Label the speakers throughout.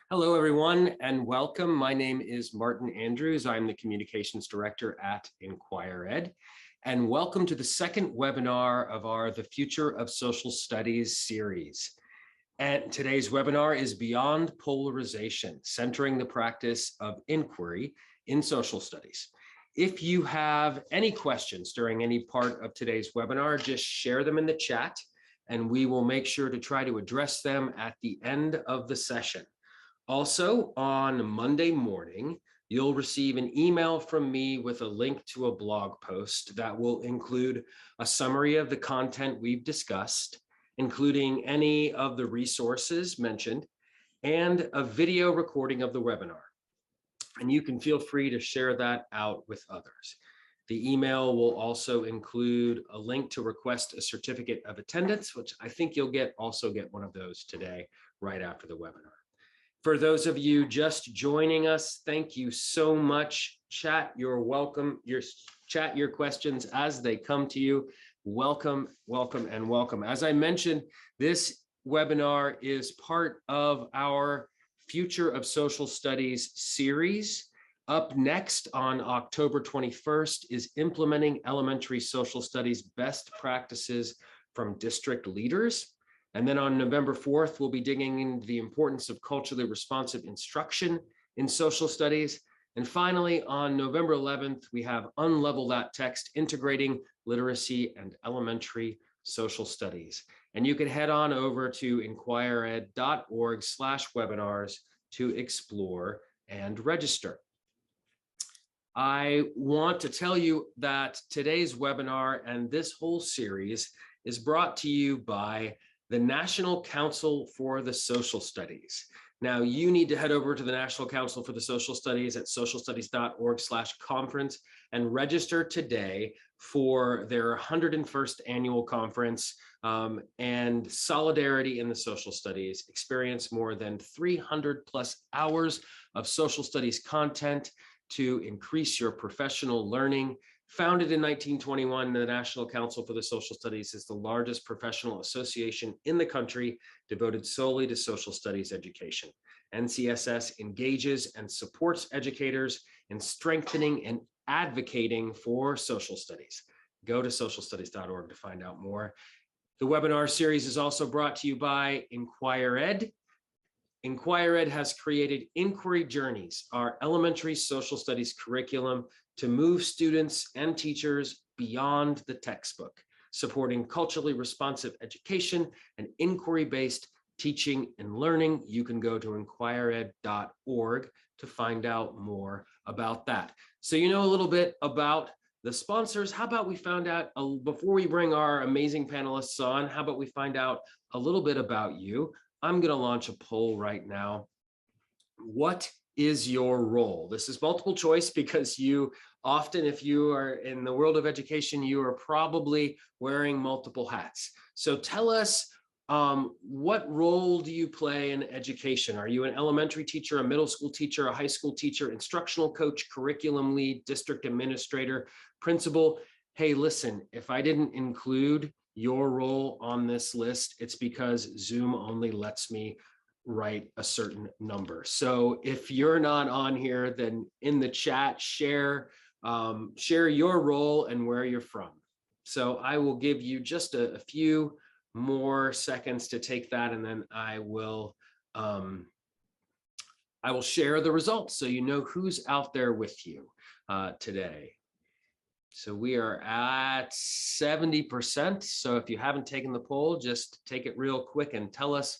Speaker 1: Hello, everyone, and welcome. My name is Martin Andrews. I'm the Communications Director at inquirED, and welcome to the second webinar of our The Future of Social Studies series. And today's webinar is Beyond Polarization, centering the practice of inquiry in social studies. If you have any questions during any part of today's webinar, just share them in the chat, and we will make sure to try to address them at the end of the session. Also, on Monday morning, you'll receive an email from me with a link to a blog post that will include a summary of the content we've discussed, including any of the resources mentioned, and a video recording of the webinar. And you can feel free to share that out with others. The email will also include a link to request a certificate of attendance, which I think you'll also get one of those today, right after the webinar. For those of you just joining us, thank you so much. Chat, you're welcome. Chat your questions as they come to you. Welcome, welcome, and welcome. As I mentioned, this webinar is part of our Future of Social Studies series. Up next on October 21st is Implementing Elementary Social Studies Best Practices from District Leaders. And then on November 4th, we'll be digging into the importance of culturally responsive instruction in social studies. And finally, on November 11th, we have Unlevel That Text, Integrating Literacy and Elementary Social Studies. And you can head on over to inquireed.org/webinars to explore and register. I want to tell you that today's webinar and this whole series is brought to you by the National Council for the Social Studies. Now, you need to head over to the National Council for the Social Studies at socialstudies.org/conference and register today for their 101st annual conference and Solidarity in the Social Studies. Experience more than 300+ hours of social studies content to increase your professional learning. Founded in 1921, the National Council for the Social Studies is the largest professional association in the country devoted solely to social studies education. NCSS engages and supports educators in strengthening and advocating for social studies. Go to socialstudies.org to find out more. The webinar series is also brought to you by inquirED. inquirED has created Inquiry Journeys, our elementary social studies curriculum to move students and teachers beyond the textbook, supporting culturally responsive education and inquiry-based teaching and learning. You can go to inquirED.org to find out more about that. So you know a little bit about the sponsors. How about we find out, before we bring our amazing panelists on, how about we find out a little bit about you? I'm going to launch a poll right now. What is your role? This is multiple choice because you often, if you are in the world of education, you are probably wearing multiple hats. So tell us, what role do you play in education? Are you an elementary teacher, a middle school teacher, a high school teacher, instructional coach, curriculum lead, district administrator, principal? Hey, listen, if I didn't include your role on this list, it's because Zoom only lets me write a certain number. So if you're not on here, then in the chat, share your role and where you're from. So I will give you just a few more seconds to take that, and then I will share the results so you know who's out there with you today. So we are at 70%. So if you haven't taken the poll, just take it real quick and tell us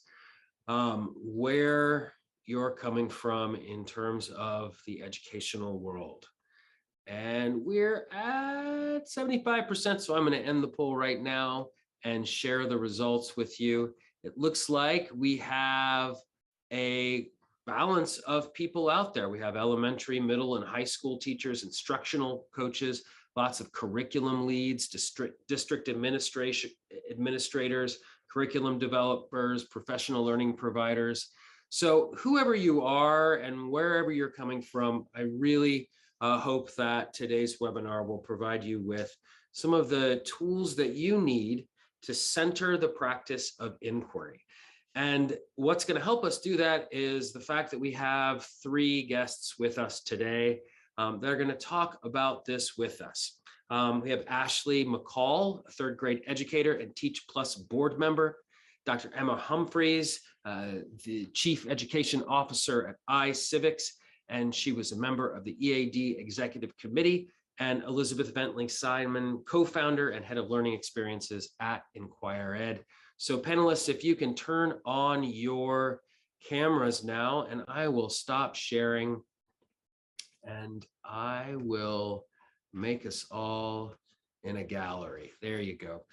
Speaker 1: where you're coming from in terms of the educational world. And we're at 75%. So I'm going to end the poll right now and share the results with you. It looks like we have a balance of people out there. We have elementary, middle, and high school teachers, instructional coaches, lots of curriculum leads, district administrators, curriculum developers, professional learning providers. So whoever you are and wherever you're coming from, I really hope that today's webinar will provide you with some of the tools that you need to center the practice of inquiry. And what's going to help us do that is the fact that we have 3 guests with us today that are going to talk about this with us. We have Ashley McCall, a 3rd grade educator and Teach Plus board member, Dr. Emma Humphries, the Chief Education Officer at iCivics, and she was a member of the EAD Executive Committee, and Elisabeth Ventling Simon, co-founder and head of learning experiences at inquirED. So panelists, if you can turn on your cameras now, and I will stop sharing, and I will make us all in a gallery. There you go.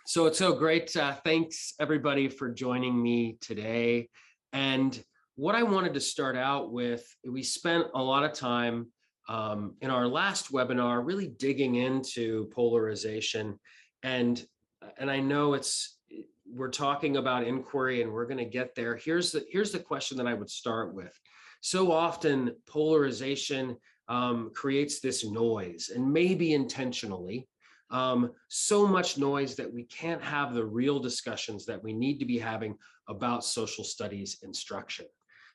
Speaker 1: So it's so great. Thanks everybody for joining me today. And what I wanted to start out with, we spent a lot of time in our last webinar really digging into polarization. And I know we're talking about inquiry and we're going to get there. Here's the question that I would start with. So often polarization creates this noise, and maybe intentionally, so much noise that we can't have the real discussions that we need to be having about social studies instruction.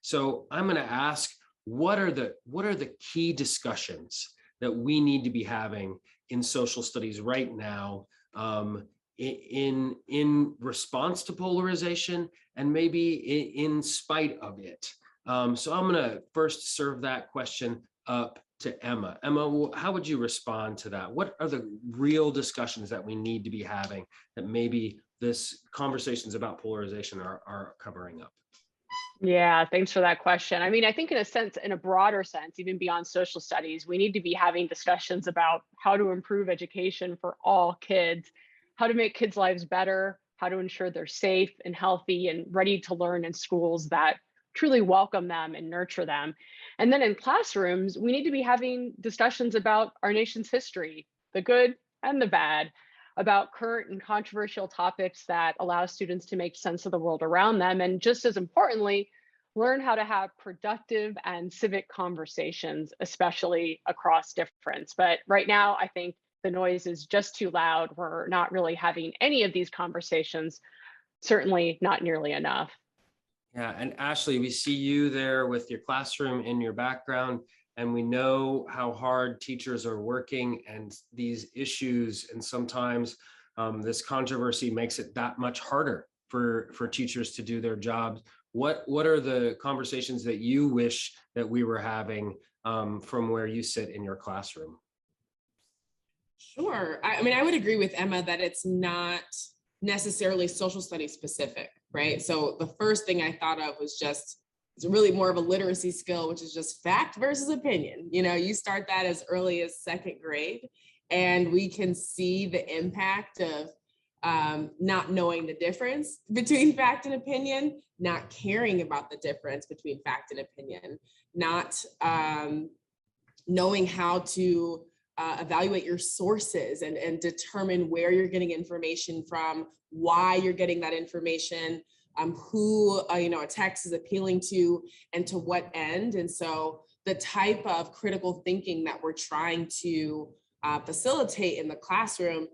Speaker 1: So I'm going to ask, what are the key discussions that we need to be having in social studies right now, in response to polarization, and maybe in spite of it? So I'm going to first serve that question up to Emma. Emma, how would you respond to that? What are the real discussions that we need to be having that maybe this conversations about polarization are covering up?
Speaker 2: Yeah, thanks for that question. I mean, I think in a sense, in a broader sense, even beyond social studies, we need to be having discussions about how to improve education for all kids, how to make kids' lives better, how to ensure they're safe and healthy and ready to learn in schools that truly welcome them and nurture them. And then in classrooms, we need to be having discussions about our nation's history, the good and the bad, about current and controversial topics that allow students to make sense of the world around them. And just as importantly, learn how to have productive and civic conversations, especially across difference. But right now, I think the noise is just too loud. We're not really having any of these conversations, certainly not nearly enough.
Speaker 1: Yeah, and Ashley, we see you there with your classroom in your background, and we know how hard teachers are working and these issues, and sometimes this controversy makes it that much harder for teachers to do their jobs. What are the conversations that you wish that we were having from where you sit in your classroom?
Speaker 3: Sure. I mean, I would agree with Emma that it's not necessarily social studies specific, right? So the first thing I thought of was just, it's really more of a literacy skill, which is just fact versus opinion. You know, you start that as early as 2nd grade, and we can see the impact of not knowing the difference between fact and opinion, not caring about the difference between fact and opinion, not knowing how to evaluate your sources and determine where you're getting information from, why you're getting that information, who a text is appealing to, and to what end. And so the type of critical thinking that we're trying to facilitate in the classroom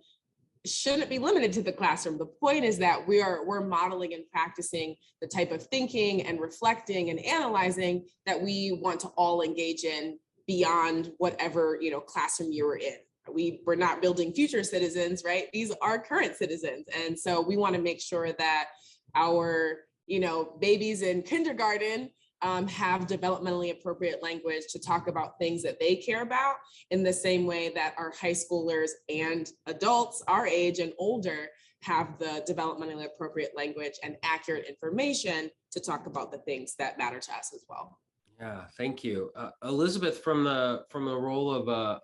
Speaker 3: shouldn't be limited to the classroom. The point is that we're modeling and practicing the type of thinking and reflecting and analyzing that we want to all engage in beyond whatever classroom you were in. We're not building future citizens, right? These are current citizens. And so we want to make sure that our babies in kindergarten have developmentally appropriate language to talk about things that they care about, in the same way that our high schoolers and adults our age and older have the developmentally appropriate language and accurate information to talk about the things that matter to us as well.
Speaker 1: Yeah, thank you. Elisabeth, from the role of a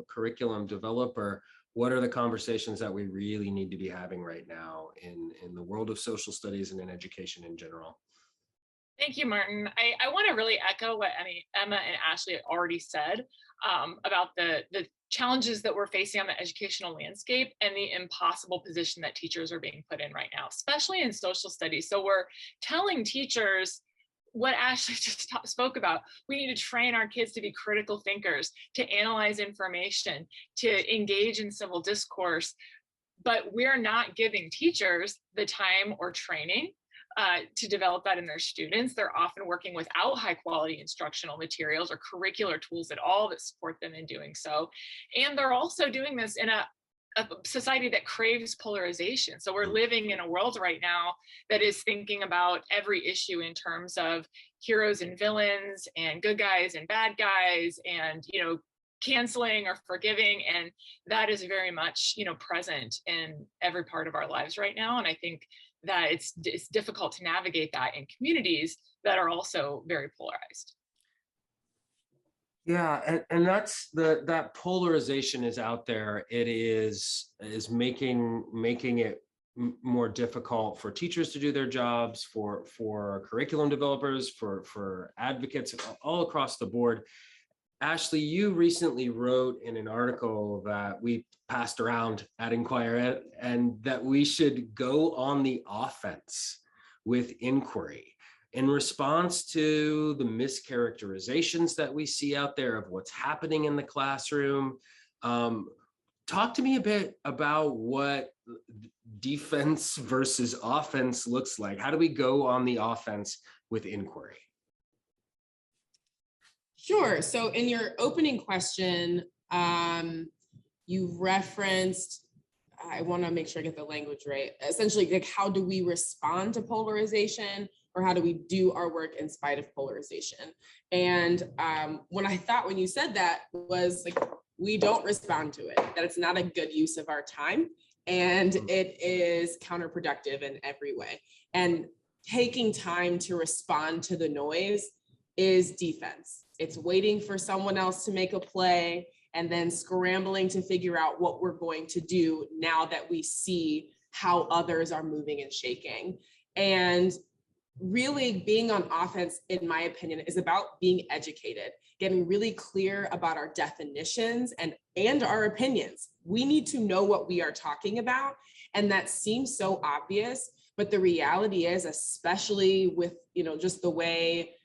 Speaker 1: curriculum developer, what are the conversations that we really need to be having right now in the world of social studies and in education in general?
Speaker 4: Thank you, Martin. I want to really echo what Emma and Ashley already said about the challenges that we're facing on the educational landscape and the impossible position that teachers are being put in right now, especially in social studies. So we're telling teachers what Ashley just spoke about. We need to train our kids to be critical thinkers, to analyze information, to engage in civil discourse. but we're not giving teachers the time or training to develop that in their students. They're often working without high quality instructional materials or curricular tools at all that support them in doing so. And they're also doing this in a society that craves polarization. So we're living in a world right now that is thinking about every issue in terms of heroes and villains and good guys and bad guys and, canceling or forgiving. And that is very much, present in every part of our lives right now. And I think that it's difficult to navigate that in communities that are also very polarized.
Speaker 1: Yeah, and that's that polarization is out there. It is making it more difficult for teachers to do their jobs, for curriculum developers, for advocates all across the board. Ashley, you recently wrote in an article that we passed around at inquirED, and that we should go on the offense with inquiry in response to the mischaracterizations that we see out there of what's happening in the classroom. Talk to me a bit about what defense versus offense looks like. How do we go on the offense with inquiry?
Speaker 3: Sure. So in your opening question, you referenced, I want to make sure I get the language right, essentially, like, how do we respond to polarization, or how do we do our work in spite of polarization? And when you said that was like, we don't respond to it, that it's not a good use of our time, and it is counterproductive in every way. And taking time to respond to the noise is defense. It's waiting for someone else to make a play and then scrambling to figure out what we're going to do now that we see how others are moving and shaking. And really being on offense, in my opinion, is about being educated, getting really clear about our definitions and our opinions. We need to know what we are talking about. And that seems so obvious, but the reality is, especially with, just the way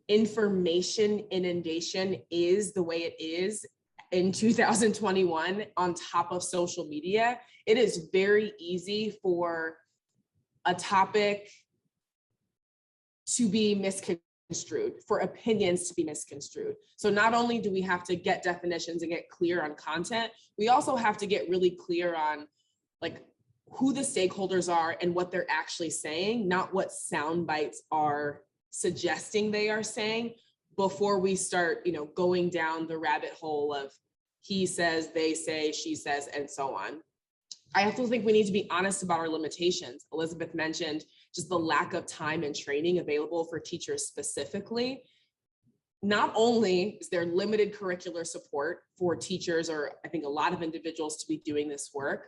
Speaker 3: information inundation is the way it is in 2021 on top of social media, it is very easy for a topic to be misconstrued, for opinions to be misconstrued. So not only do we have to get definitions and get clear on content, we also have to get really clear on like who the stakeholders are and what they're actually saying, not what sound bites are suggesting they are saying, before we start, going down the rabbit hole of he says, they say, she says, and so on. I also think we need to be honest about our limitations. Elisabeth mentioned just the lack of time and training available for teachers specifically. Not only is there limited curricular support for teachers, or I think a lot of individuals, to be doing this work,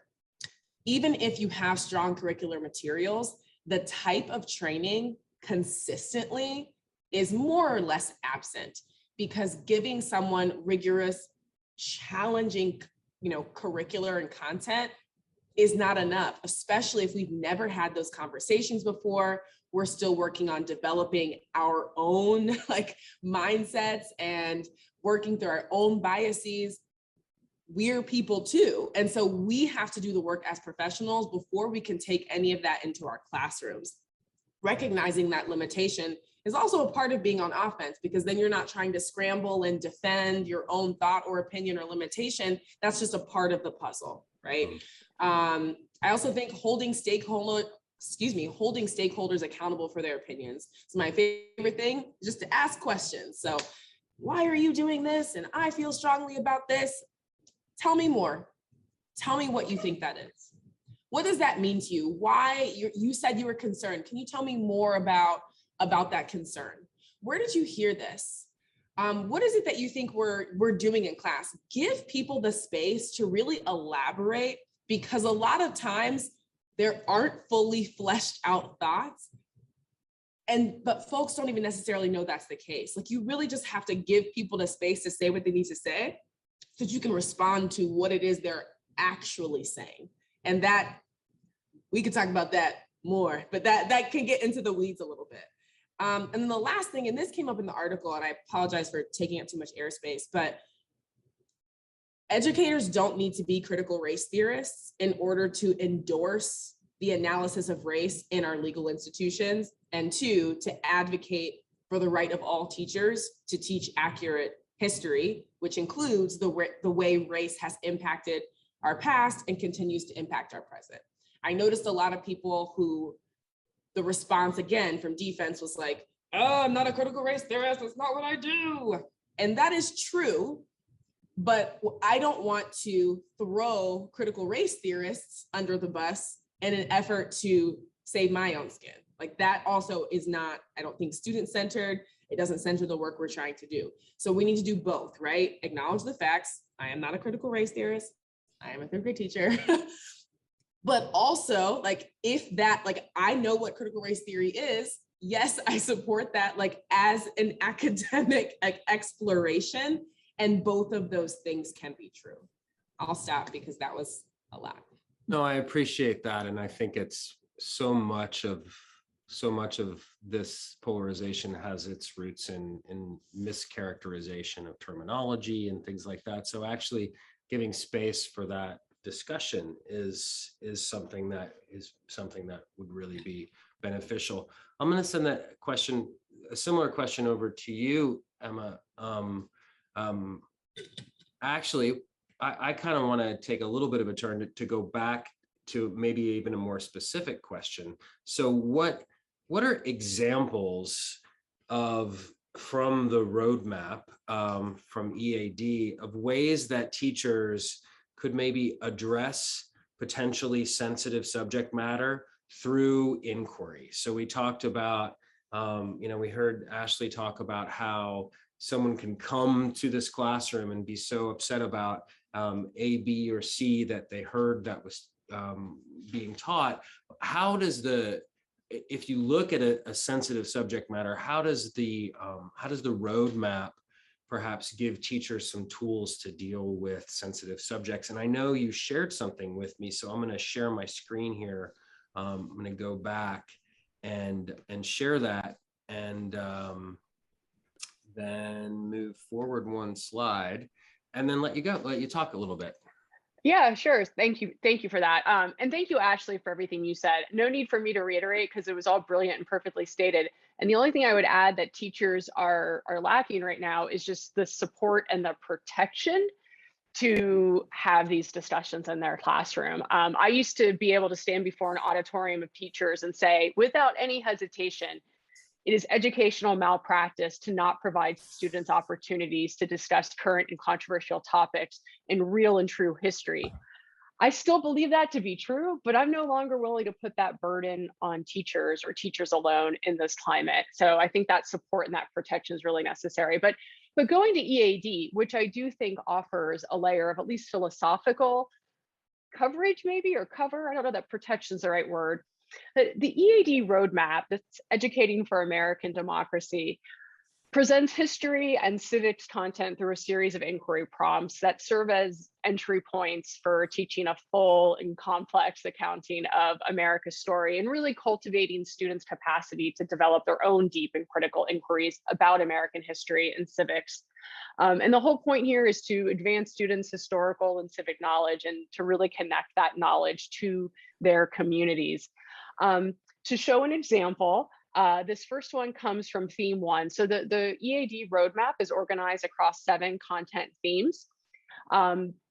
Speaker 3: even if you have strong curricular materials, the type of training consistently is more or less absent, because giving someone rigorous, challenging, curricular and content is not enough, especially if we've never had those conversations before. We're still working on developing our own mindsets and working through our own biases. We're people too. And so we have to do the work as professionals before we can take any of that into our classrooms. Recognizing that limitation is also a part of being on offense, because then you're not trying to scramble and defend your own thought or opinion or limitation. That's just a part of the puzzle, right? I also think holding stakeholders accountable for their opinions. It's my favorite thing, just to ask questions. So, why are you doing this? And I feel strongly about this. Tell me more. Tell me what you think that is. What does that mean to you? Why you said you were concerned? Can you tell me more about that concern? Where did you hear this? What is it that you think we're doing in class? Give people the space to really elaborate, because a lot of times there aren't fully fleshed out thoughts, but folks don't even necessarily know that's the case. Like, you really just have to give people the space to say what they need to say, so that you can respond to what it is they're actually saying. And that, we could talk about that more, but that can get into the weeds a little bit. And then the last thing, and this came up in the article, and I apologize for taking up too much airspace, but educators don't need to be critical race theorists in order to endorse the analysis of race in our legal institutions, and two, to advocate for the right of all teachers to teach accurate history, which includes the way race has impacted our past and continues to impact our present. I noticed a lot of people who the response again from defense was like, oh, I'm not a critical race theorist, that's not what I do. And that is true, but I don't want to throw critical race theorists under the bus in an effort to save my own skin. Like that also is not, I don't think, student-centered. It doesn't center the work we're trying to do. So we need to do both, right? Acknowledge the facts. I am not a critical race theorist. I am a third grade teacher. But also, like, if that, like, I know what critical race theory is. Yes, I support that, like, as an academic exploration, and both of those things can be true. I'll stop because that was a lot.
Speaker 1: No, I appreciate that. And I think it's so much of this polarization has its roots in mischaracterization of terminology and things like that. So actually giving space for that discussion is something that would really be beneficial. I'm going to send a similar question over to you, Emma. Actually, I kind of want to take a little bit of a turn to go back to maybe even a more specific question. So what are examples from the roadmap, from EAD, of ways that teachers could maybe address potentially sensitive subject matter through inquiry? So we talked about, we heard Ashley talk about how someone can come to this classroom and be so upset about A, B, or C that they heard that was being taught. If you look at a sensitive subject matter, how does the roadmap perhaps give teachers some tools to deal with sensitive subjects? And I know you shared something with me, so I'm going to share my screen here. I'm going to go back and share that, and then move forward one slide, and then let you talk a little bit.
Speaker 2: Yeah, sure. Thank you for that. And thank you, Ashley, for everything you said. No need for me to reiterate because it was all brilliant and perfectly stated. And the only thing I would add that teachers are lacking right now is just the support and the protection to have these discussions in their classroom. I used to be able to stand before an auditorium of teachers and say, without any hesitation, it is educational malpractice to not provide students opportunities to discuss current and controversial topics in real and true history. I still believe that to be true, but I'm no longer willing to put that burden on teachers or teachers alone in this climate. So I think that support and that protection is really necessary. But going to EAD, which I do think offers a layer of at least philosophical coverage, maybe, or cover, I don't know that protection is the right word. The EAD roadmap, that's Educating for American Democracy, presents history and civics content through a series of inquiry prompts that serve as entry points for teaching a full and complex accounting of America's story and really cultivating students' capacity to develop their own deep and critical inquiries about American history and civics. And the whole point here is to advance students' historical and civic knowledge and to really connect that knowledge to their communities. To show an example, this first one comes from theme 1. So the EAD roadmap is organized across 7 content themes.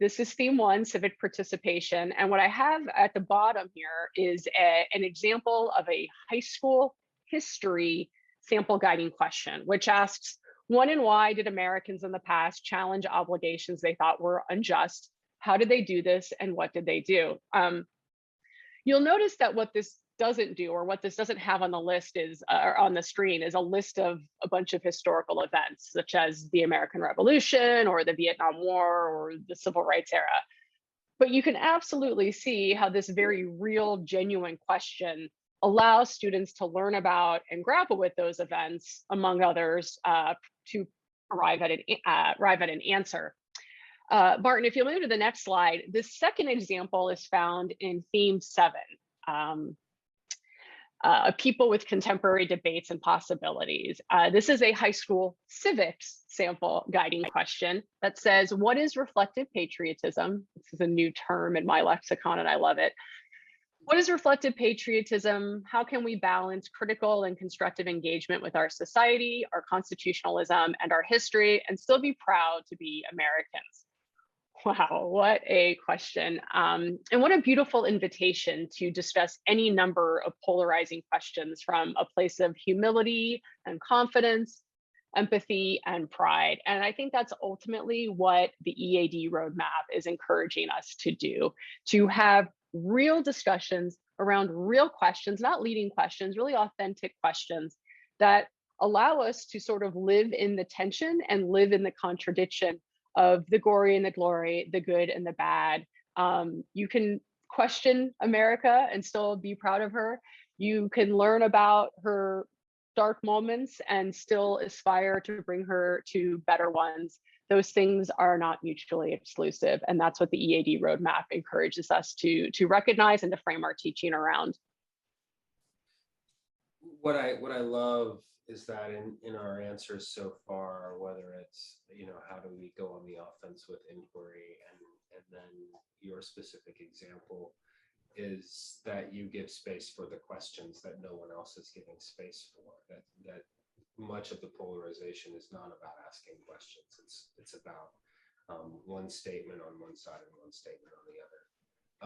Speaker 2: This is theme 1, civic participation. And what I have at the bottom here is an example of a high school history sample guiding question, which asks, when and why did Americans in the past challenge obligations they thought were unjust? How did they do this, and what did they do? You'll notice that what this doesn't do, or what this doesn't have on the list is, or on the screen, is a list of a bunch of historical events, such as the American Revolution or the Vietnam War or the Civil Rights era. But you can absolutely see how this very real, genuine question allows students to learn about and grapple with those events, among others, to arrive at an answer. Martin, if you'll move to the next slide, this second example is found in theme 7. A people with contemporary debates and possibilities. This is a high school civics sample guiding question that says, what is reflective patriotism? This is a new term in my lexicon and I love it. What is reflective patriotism? How can we balance critical and constructive engagement with our society, our constitutionalism, and our history, and still be proud to be Americans? Wow, what a question. And what a beautiful invitation to discuss any number of polarizing questions from a place of humility and confidence, empathy and pride. And I think that's ultimately what the EAD roadmap is encouraging us to do, to have real discussions around real questions, not leading questions, really authentic questions that allow us to sort of live in the tension and live in the contradiction of the gory and the glory, the good and the bad. You can question America and still be proud of her. You can learn about her dark moments and still aspire to bring her to better ones. Those things are not mutually exclusive. And that's what the EAD roadmap encourages us to recognize and to frame our teaching around.
Speaker 1: What I love is that in our answers so far, whether it's, how do we go on the offense with inquiry, and then your specific example is that you give space for the questions that no one else is giving space for, that much of the polarization is not about asking questions. It's about one statement on one side and one statement on the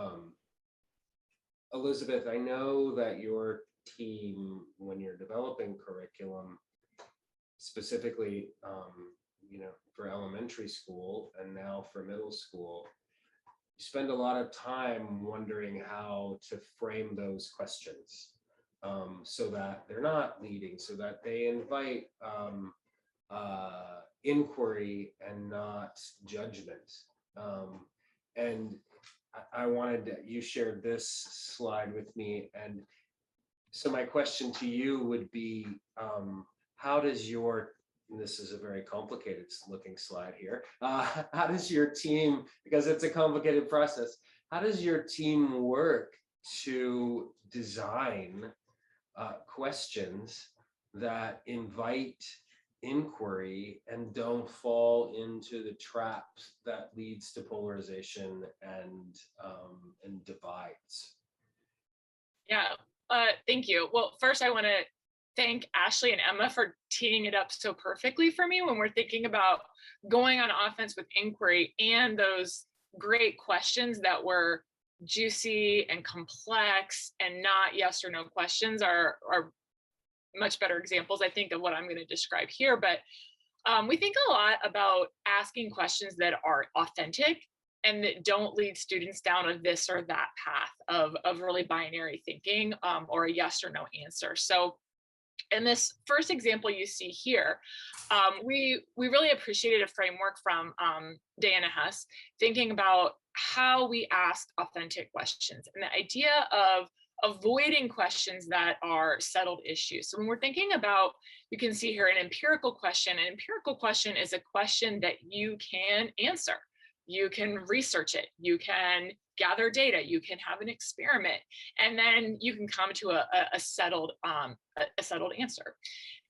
Speaker 1: other. Elisabeth, I know that your team, when you're developing curriculum, specifically, for elementary school and now for middle school, you spend a lot of time wondering how to frame those questions so that they're not leading, so that they invite inquiry and not judgment. And I wanted to, you shared this slide with me, and so my question to you would be, how does your, and this is a very complicated looking slide here, how does your team, because it's a complicated process, how does your team work to design questions that invite inquiry and don't fall into the traps that leads to polarization and divides?
Speaker 4: Yeah, thank you. Well, first I want to thank Ashley and Emma for teeing it up so perfectly for me when we're thinking about going on offense with inquiry, and those great questions that were juicy and complex and not yes or no questions are much better examples, I think, of what I'm going to describe here. But we think a lot about asking questions that are authentic and that don't lead students down a this or that path of really binary thinking or a yes or no answer. So in this first example you see here, we really appreciated a framework from Diana Hess, thinking about how we ask authentic questions and the idea of avoiding questions that are settled issues. So when we're thinking about, you can see here an empirical question is a question that you can answer. You can research it, you can gather data, you can have an experiment, and then you can come to a settled answer.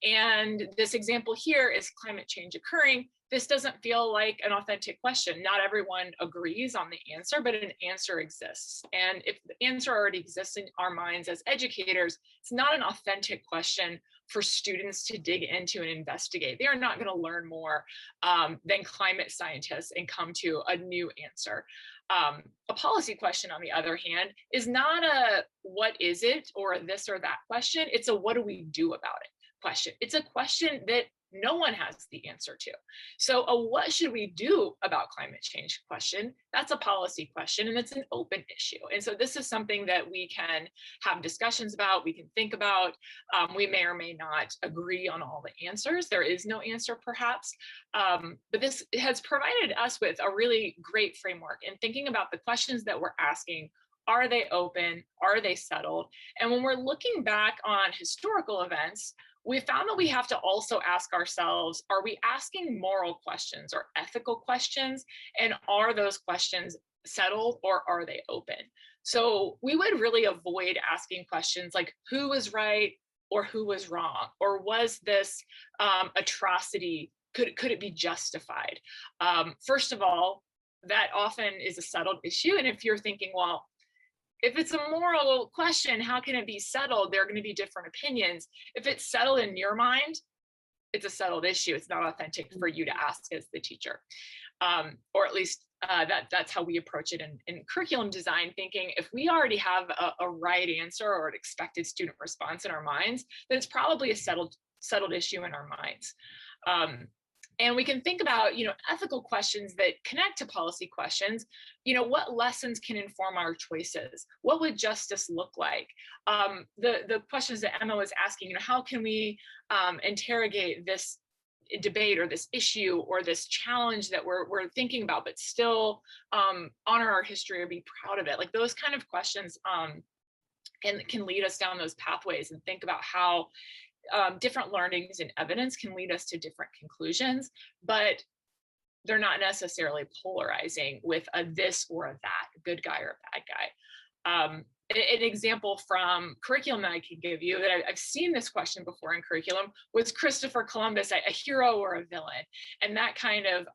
Speaker 4: And this example here is climate change occurring. This doesn't feel like an authentic question. Not everyone agrees on the answer, but an answer exists. And if the answer already exists in our minds as educators, it's not an authentic question for students to dig into and investigate. They are not going to learn more than climate scientists and come to a new answer. A policy question, on the other hand, is not a what is it or a this or that question. It's a what do we do about it question. It's a question that no one has the answer to. So a what should we do about climate change question, that's a policy question, and it's an open issue. And so this is something that we can have discussions about, we can think about. We may or may not agree on all the answers. There is no answer perhaps, but this has provided us with a really great framework in thinking about the questions that we're asking. Are they open? Are they settled? And when we're looking back on historical events, we found that we have to also ask ourselves, are we asking moral questions or ethical questions? And are those questions settled or are they open? So we would really avoid asking questions like who was right or who was wrong, or was this atrocity, could it be justified? First of all, that often is a settled issue. And if you're thinking, well, if it's a moral question, how can it be settled? There are going to be different opinions. If it's settled in your mind, it's a settled issue. It's not authentic for you to ask as the teacher. Or at least that's how we approach it in curriculum design, thinking if we already have a right answer or an expected student response in our minds, then it's probably a settled issue in our minds. And we can think about, ethical questions that connect to policy questions. What lessons can inform our choices? What would justice look like? The questions that Emma was asking, how can we interrogate this debate or this issue or this challenge that we're thinking about, but still honor our history or be proud of it? Like those kind of questions can lead us down those pathways and think about how different learnings and evidence can lead us to different conclusions, but they're not necessarily polarizing with a this or a that, a good guy or a bad guy. An example from curriculum that I can give you that I've seen this question before in curriculum was Christopher Columbus, a hero or a villain? And that kind of,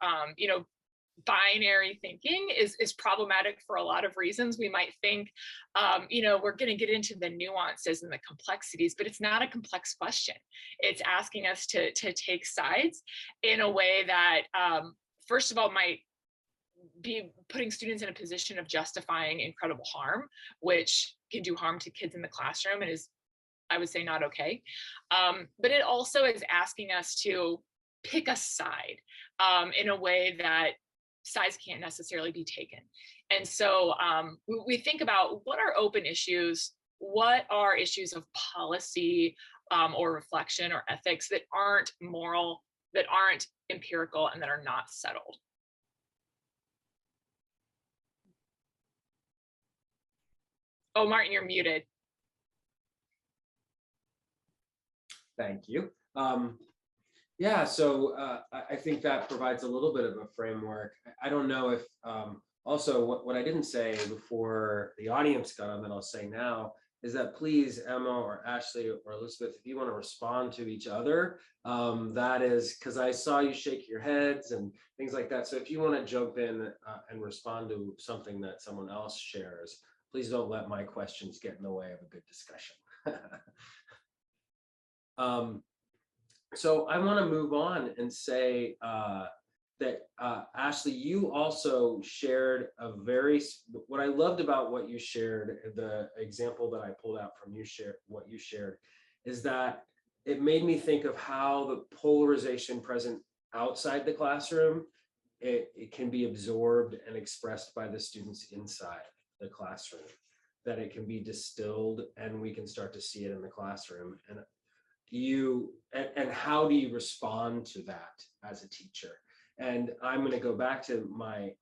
Speaker 4: binary thinking is problematic for a lot of reasons. We might think, we're going to get into the nuances and the complexities, but it's not a complex question. It's asking us to take sides in a way that, first of all, might be putting students in a position of justifying incredible harm, which can do harm to kids in the classroom and is, I would say, not okay. But it also is asking us to pick a side in a way that sides can't necessarily be taken. And so we think about what are open issues, what are issues of policy or reflection or ethics that aren't moral, that aren't empirical, and that are not settled. Oh, Martin, you're muted.
Speaker 1: Thank you. Yeah, so I think that provides a little bit of a framework. I don't know if, also what I didn't say before the audience got on that I'll say now is that please, Emma or Ashley or Elisabeth, if you want to respond to each other, that is because I saw you shake your heads and things like that. So if you want to jump in and respond to something that someone else shares, please don't let my questions get in the way of a good discussion. So I want to move on and say that Ashley, you also shared what I loved about what you shared, the example that I pulled out from what you shared, is that it made me think of how the polarization present outside the classroom, it can be absorbed and expressed by the students inside the classroom, that it can be distilled and we can start to see it in the classroom. And how do you respond to that as a teacher? And I'm going to go back to my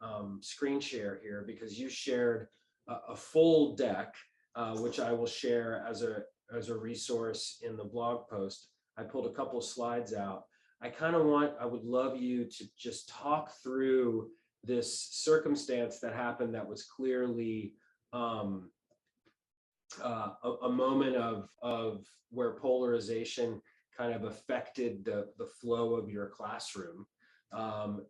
Speaker 1: screen share here because you shared a full deck, which I will share as a resource in the blog post. I pulled a couple of slides out. I would love you to just talk through this circumstance that happened that was clearly a moment of where polarization kind of affected the flow of your classroom,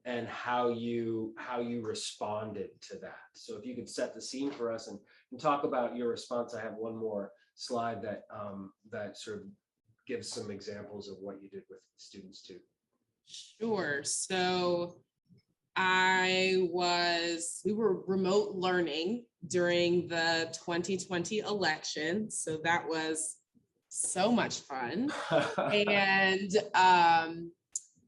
Speaker 1: and how you responded to that. So if you could set the scene for us and talk about your response. I have one more slide that sort of gives some examples of what you did with students too.
Speaker 3: Sure. So we were remote learning during the 2020 election. So that was so much fun. And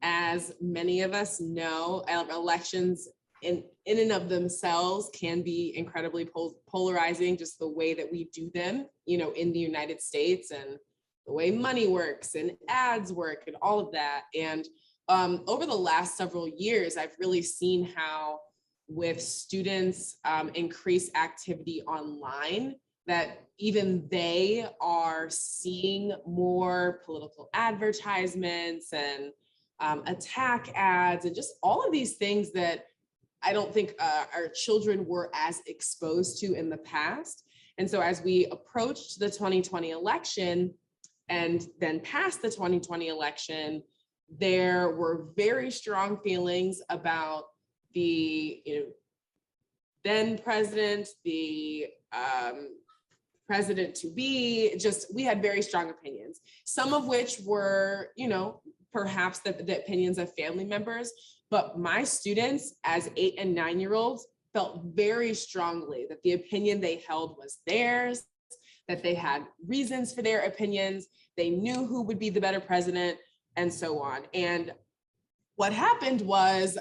Speaker 3: as many of us know, elections in and of themselves can be incredibly polarizing, just the way that we do them, in the United States, and the way money works and ads work and all of that. And over the last several years, I've really seen how with students increase activity online, that even they are seeing more political advertisements and attack ads and just all of these things that I don't think our children were as exposed to in the past. And so as we approached the 2020 election and then past the 2020 election, there were very strong feelings about the then president, the president to be, just, we had very strong opinions, some of which were, perhaps the opinions of family members, but my students as 8 and 9-year-olds felt very strongly that the opinion they held was theirs, that they had reasons for their opinions, they knew who would be the better president, and so on. And what happened was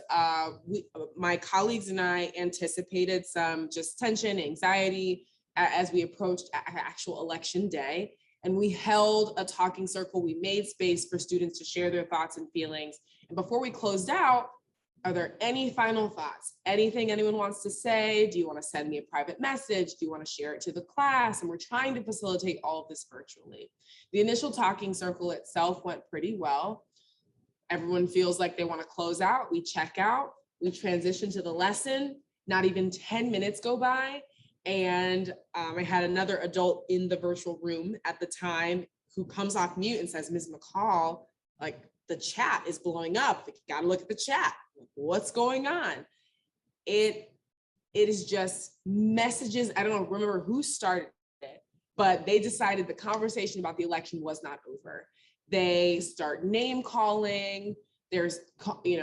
Speaker 3: my colleagues and I anticipated some just tension, anxiety as we approached actual election day. And we held a talking circle. We made space for students to share their thoughts and feelings. And before we closed out, are there any final thoughts? Anything anyone wants to say? Do you want to send me a private message? Do you want to share it to the class? And we're trying to facilitate all of this virtually. The initial talking circle itself went pretty well. Everyone feels like they want to close out. We check out, we transition to the lesson. Not even 10 minutes go by. And I had another adult in the virtual room at the time who comes off mute and says, Ms. McCall, like, the chat is blowing up. You got to look at the chat. What's going on? It is just messages. I don't remember who started it, but they decided the conversation about the election was not over. They start name calling. There's,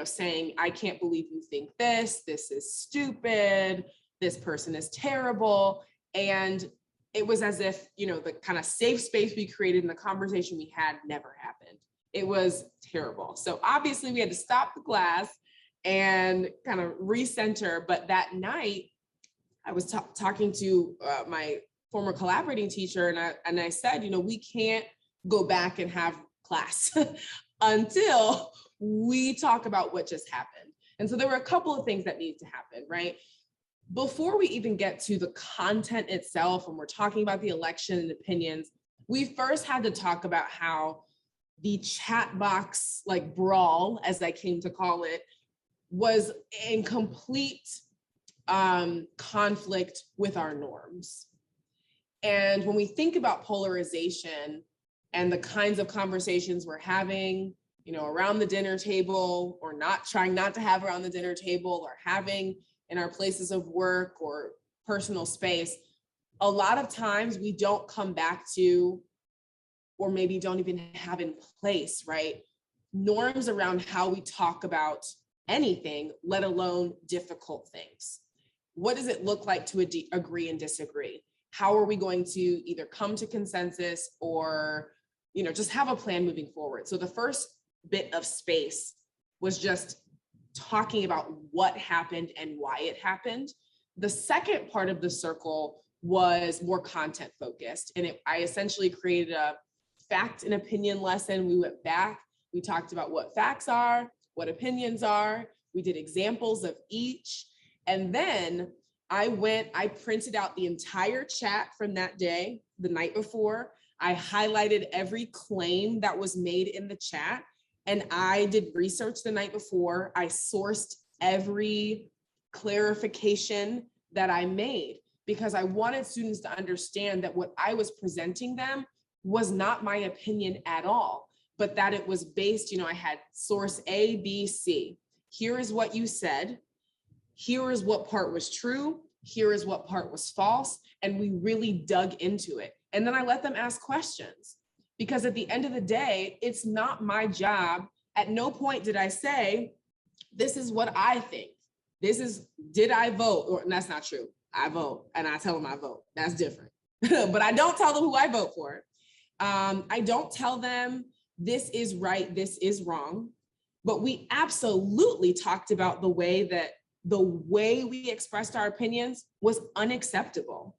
Speaker 3: saying, I can't believe you think this. This is stupid. This person is terrible. And it was as if, the kind of safe space we created in the conversation we had never happened. It was terrible. So obviously we had to stop the class and kind of recenter. But that night I was talking to my former collaborating teacher, and I said, we can't go back and have class until we talk about what just happened. And so there were a couple of things that needed to happen, right? Before we even get to the content itself, and we're talking about the election and opinions, we first had to talk about how the chat box, like brawl, as I came to call it, was in complete conflict with our norms. And when we think about polarization and the kinds of conversations we're having, around the dinner table, or trying not to have around the dinner table, or having in our places of work or personal space, a lot of times we don't come back to, or maybe don't even have in place, right? Norms around how we talk about anything, let alone difficult things. What does it look like to agree and disagree? How are we going to either come to consensus or, just have a plan moving forward? So the first bit of space was just talking about what happened and why it happened. The second part of the circle was more content focused. And I essentially created a fact and opinion lesson. We went back, we talked about what facts are, what opinions are. We did examples of each. And then I printed out the entire chat from that day, the night before. I highlighted every claim that was made in the chat. And I did research the night before. I sourced every clarification that I made, because I wanted students to understand that what I was presenting them was not my opinion at all, but that it was based, I had source A, B, C. Here is what you said. Here is what part was true. Here is what part was false. And we really dug into it. And then I let them ask questions, because at the end of the day, it's not my job. At no point did I say, this is what I think. Did I vote? Or, and that's not true. I vote and I tell them I vote. That's different. But I don't tell them who I vote for. I don't tell them this is right, this is wrong. But we absolutely talked about the way we expressed our opinions was unacceptable.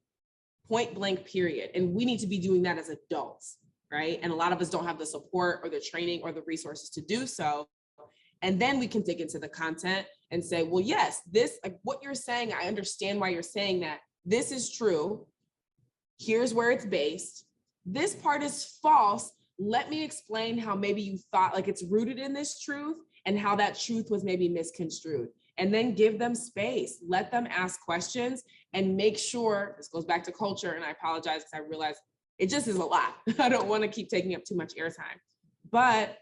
Speaker 3: Point blank, period. And we need to be doing that as adults, right? And a lot of us don't have the support or the training or the resources to do so. And then we can dig into the content and say, well, yes, this, like what you're saying, I understand why you're saying that. This is true. Here's where it's based. This part is false. Let me explain how maybe you thought like it's rooted in this truth and how that truth was maybe misconstrued. and then give them space, let them ask questions, and make sure, this goes back to culture, and I apologize because I realize it just is a lot. I don't want to keep taking up too much airtime, but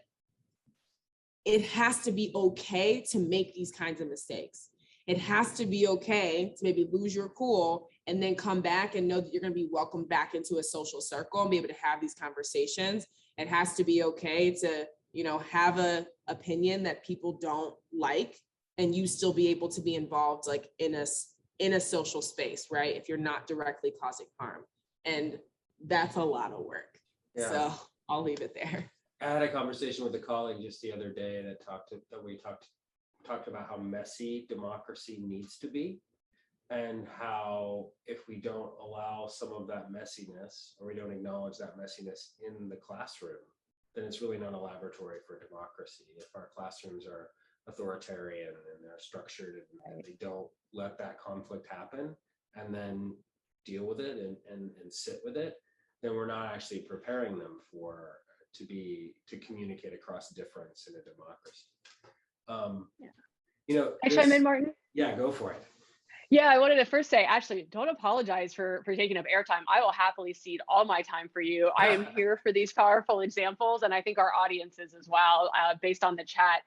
Speaker 3: it has to be okay to make these kinds of mistakes. It has to be okay to maybe lose your cool and then come back and know that you're going to be welcomed back into a social circle and be able to have these conversations. It has to be okay to, you know, have a opinion that people don't like, and you still be able to be involved like in a social space, right? If you're not directly causing harm. And that's a lot of work. Yeah. So I'll leave it there.
Speaker 1: I had a conversation with a colleague just the other day that we talked about how messy democracy needs to be, and how if we don't allow some of that messiness, or we don't acknowledge that messiness in the classroom, then it's really not a laboratory for democracy. If our classrooms are authoritarian and they're structured and they don't let that conflict happen and then deal with it and sit with it, then we're not actually preparing them to communicate across difference in a democracy. You know,
Speaker 2: can I chime in, Martin?
Speaker 1: Yeah, go for it.
Speaker 2: Yeah, I wanted to first say, actually, don't apologize for taking up airtime. I will happily cede all my time for you. I am here for these powerful examples, and I think our audience is as well, based on the chat.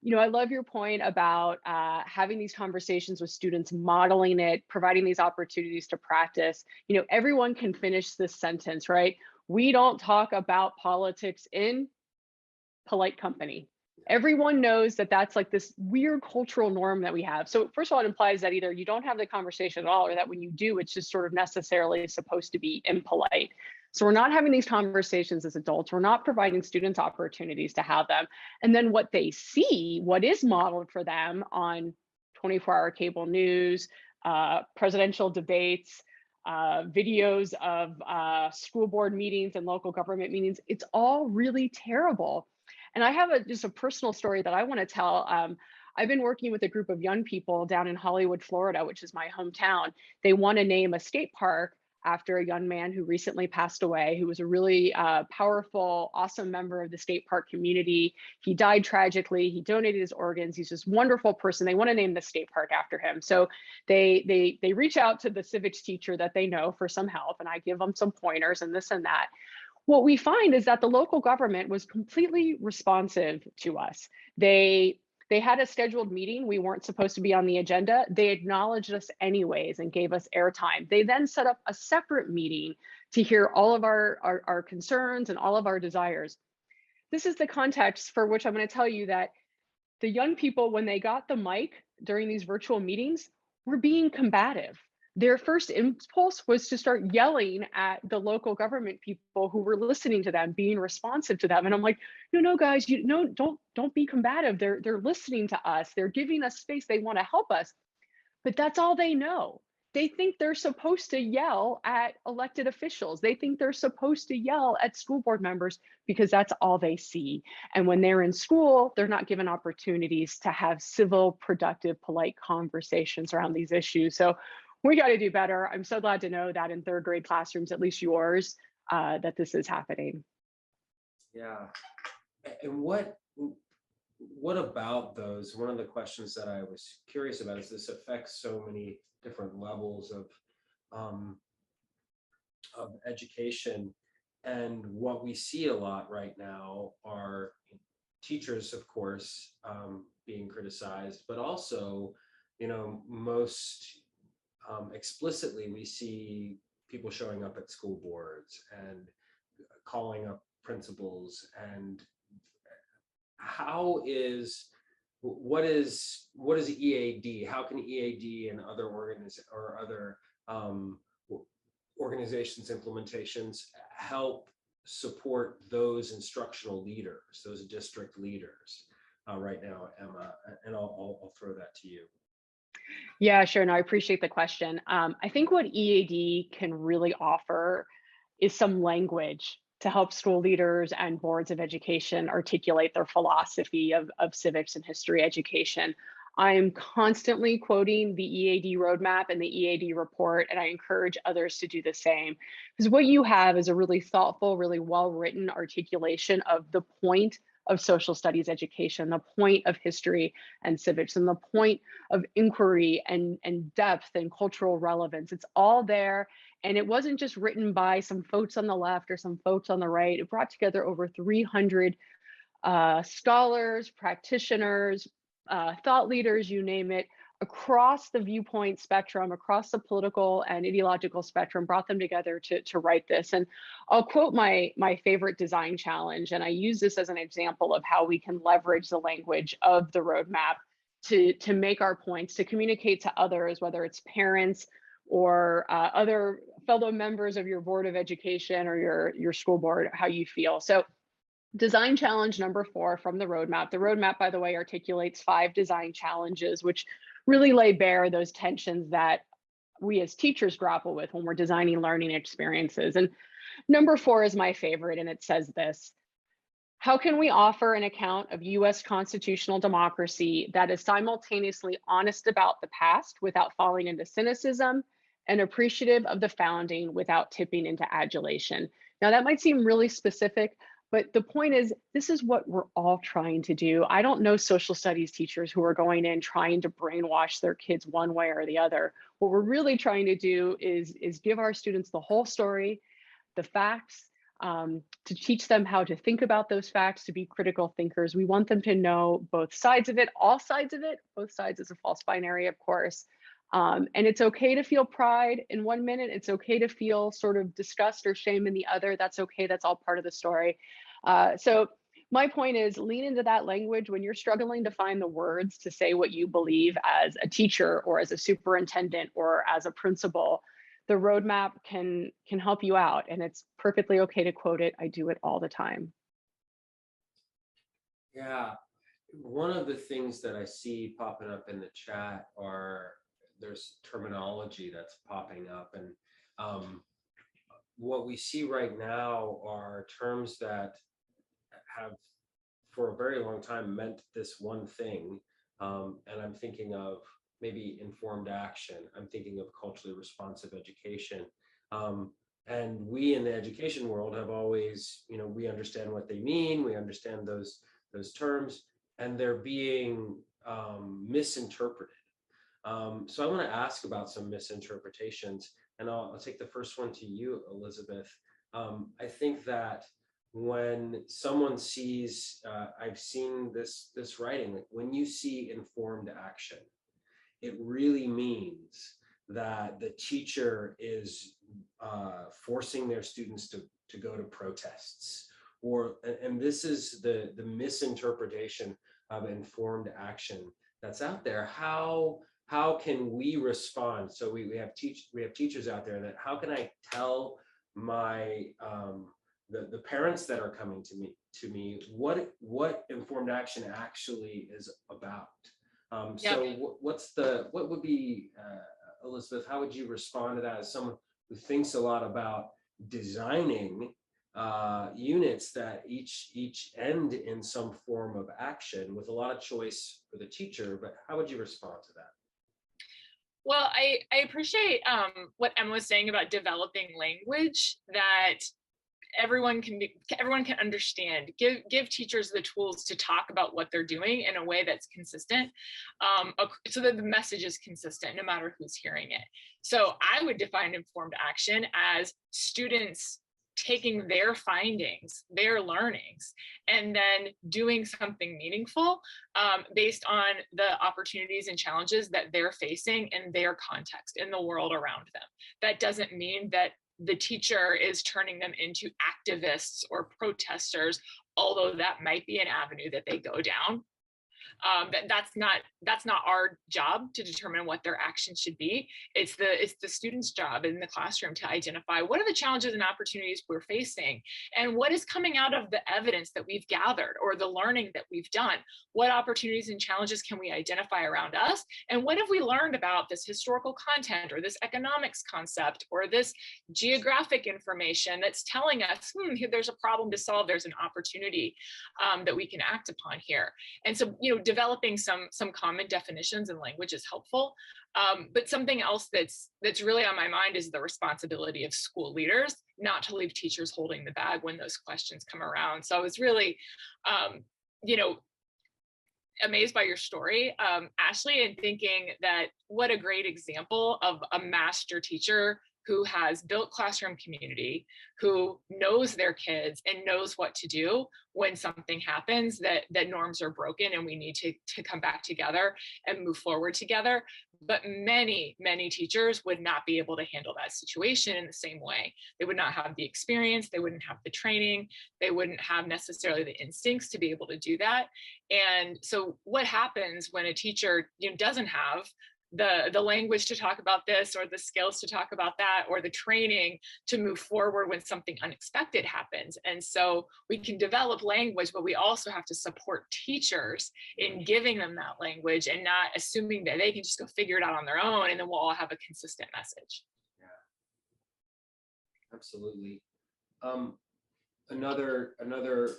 Speaker 2: You know, I love your point about having these conversations with students, modeling it, providing these opportunities to practice. You know, everyone can finish this sentence, right? We don't talk about politics in polite company. Everyone knows that that's like this weird cultural norm that we have. So first of all, it implies that either you don't have the conversation at all, or that when you do, it's just sort of necessarily supposed to be impolite. So we're not having these conversations as adults. We're not providing students opportunities to have them. And then what they see, what is modeled for them on 24-hour cable news, presidential debates, videos of school board meetings and local government meetings, it's all really terrible. And I have just a personal story that I want to tell. I've been working with a group of young people down in Hollywood, Florida, which is my hometown. They want to name a skate park after a young man who recently passed away, who was a really powerful, awesome member of the skate park community. He died tragically. He donated his organs. He's this wonderful person. They want to name the skate park after him. So they reach out to the civics teacher that they know for some help, and I give them some pointers and this and that. What we find is that the local government was completely responsive to us. They had a scheduled meeting. We weren't supposed to be on the agenda. They acknowledged us anyways and gave us airtime. They then set up a separate meeting to hear all of our concerns and all of our desires. This is the context for which I'm going to tell you that the young people, when they got the mic during these virtual meetings, were being combative. Their first impulse was to start yelling at the local government people who were listening to them, being responsive to them. And I'm like, no, guys, don't be combative. They're listening to us. They're giving us space. They want to help us. But that's all they know. They think they're supposed to yell at elected officials. They think they're supposed to yell at school board members because that's all they see. And when they're in school, they're not given opportunities to have civil, productive, polite conversations around these issues. So we got to do better. I'm so glad to know that in third grade classrooms, at least yours, that this is happening.
Speaker 1: Yeah. And what about those? One of the questions that I was curious about is this affects so many different levels of education. And what we see a lot right now are teachers, of course, being criticized, but also, you know, most explicitly, we see people showing up at school boards and calling up principals. And what is EAD? How can EAD and other organizations implementations help support those instructional leaders, those district leaders right now, Emma? And I'll throw that to you.
Speaker 2: Yeah, sure. No, I appreciate the question. I think what EAD can really offer is some language to help school leaders and boards of education articulate their philosophy of civics and history education. I am constantly quoting the EAD roadmap and the EAD report, and I encourage others to do the same. Because what you have is a really thoughtful, really well-written articulation of the point of social studies education, the point of history and civics, and the point of inquiry and depth and cultural relevance. It's all there. And it wasn't just written by some folks on the left or some folks on the right. It brought together over 300 scholars, practitioners, thought leaders, you name it, across the viewpoint spectrum, across the political and ideological spectrum, brought them together to write this. And I'll quote my favorite design challenge, and I use this as an example of how we can leverage the language of the roadmap to make our points, to communicate to others, whether it's parents or other fellow members of your board of education or your school board, how you feel. So design challenge number 4 from the roadmap. The roadmap, by the way, articulates 5 design challenges, which really lay bare those tensions that we as teachers grapple with when we're designing learning experiences. And number 4 is my favorite, and it says this: how can we offer an account of US constitutional democracy that is simultaneously honest about the past without falling into cynicism, and appreciative of the founding without tipping into adulation? Now, that might seem really specific, but the point is, this is what we're all trying to do. I don't know social studies teachers who are going in trying to brainwash their kids one way or the other. What we're really trying to do is give our students the whole story, the facts, to teach them how to think about those facts, to be critical thinkers. We want them to know both sides of it, all sides of it. Both sides is a false binary, of course. And it's okay to feel pride in one minute. It's okay to feel sort of disgust or shame in the other. That's okay. That's all part of the story. So my point is, lean into that language when you're struggling to find the words to say what you believe as a teacher or as a superintendent or as a principal. The roadmap can help you out, and it's perfectly okay to quote it. I do it all the time.
Speaker 1: Yeah, one of the things that I see popping up in the chat are there's terminology that's popping up, and what we see right now are terms that have for a very long time meant this one thing, and I'm thinking of maybe informed action. I'm thinking of culturally responsive education. And we in the education world have always, we understand what they mean. We understand those terms, and they're being misinterpreted. So I want to ask about some misinterpretations, and I'll take the first one to you, Elisabeth. I think that when someone sees, I've seen this writing, like when you see informed action, it really means that the teacher is forcing their students to go to protests, and this is the misinterpretation of informed action that's out there. How can we respond? So we have teachers out there that, how can I tell my the parents that are coming to me what informed action actually is about? So what would be, Elisabeth, how would you respond to that as someone who thinks a lot about designing units that each end in some form of action with a lot of choice for the teacher, but how would you respond to that?
Speaker 4: Well, I appreciate what Emma was saying about developing language that everyone can understand. Give teachers the tools to talk about what they're doing in a way that's consistent, so that the message is consistent no matter who's hearing it. So I would define informed action as students taking their findings, their learnings, and then doing something meaningful based on the opportunities and challenges that they're facing in their context, in the world around them. That doesn't mean that the teacher is turning them into activists or protesters, although that might be an avenue that they go down. That's not our job to determine what their action should be. It's the student's job in the classroom to identify what are the challenges and opportunities we're facing, and what is coming out of the evidence that we've gathered or the learning that we've done. What opportunities and challenges can we identify around us, and what have we learned about this historical content or this economics concept or this geographic information that's telling us, there's a problem to solve, there's an opportunity that we can act upon here. And so, developing some common definitions and language is helpful. But something else that's really on my mind is the responsibility of school leaders not to leave teachers holding the bag when those questions come around. So I was really amazed by your story, Ashley, and thinking that what a great example of a master teacher who has built classroom community, who knows their kids and knows what to do when something happens, that norms are broken and we need to come back together and move forward together. But many, many teachers would not be able to handle that situation in the same way. They would not have the experience, they wouldn't have the training, they wouldn't have necessarily the instincts to be able to do that. And so what happens when a teacher doesn't have the language to talk about this, or the skills to talk about that, or the training to move forward when something unexpected happens? And so we can develop language, but we also have to support teachers in giving them that language and not assuming that they can just go figure it out on their own and then we'll all have a consistent message.
Speaker 1: Yeah, absolutely. Another